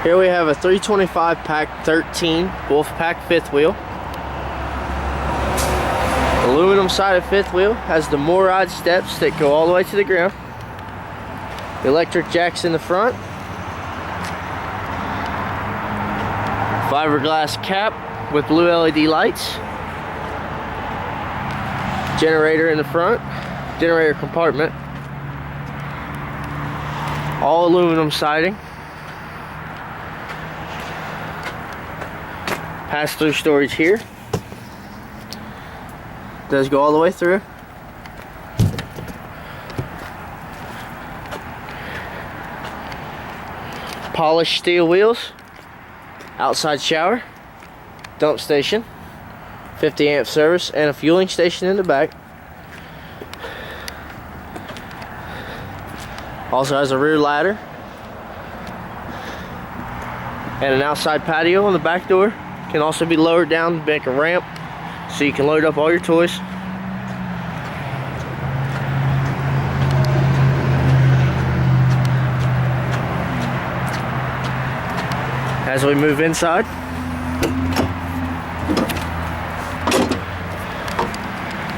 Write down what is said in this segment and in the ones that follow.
Here we have a 325PACK13 Wolfpack fifth wheel. Aluminum sided fifth wheel, has the Morryde steps that go all the way to the ground. Electric jacks in the front. Fiberglass cap with blue LED lights. Generator in the front, generator compartment. All aluminum siding. Pass-through storage here. Does go all the way through. Polished steel wheels. Outside shower. Dump station. 50 amp service and a fueling station in the back. Also has a rear ladder. And an outside patio on the back door. Can also be lowered down to make a ramp so you can load up all your toys. As we move inside,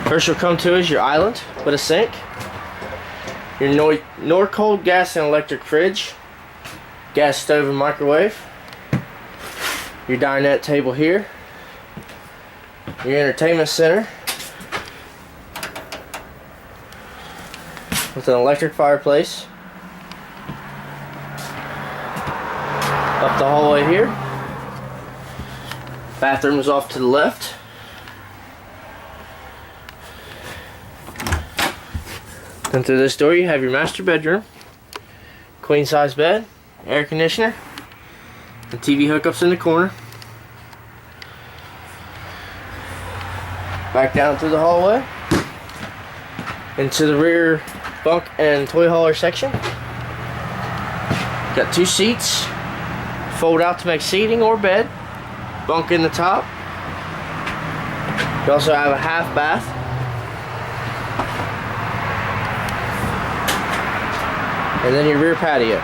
first you'll come to is your island with a sink, your Norcold gas and electric fridge, gas stove and microwave, your dinette table here, your entertainment center with an electric fireplace. Up the hallway here. Bathroom is off to the left. Then through this door you have your master bedroom, queen size bed, air conditioner, and TV hookups in the corner. Back down through the hallway into the rear bunk and toy hauler section. Got two seats, fold out to make seating or bed, bunk in the top. You also have a half bath. And then your rear patio.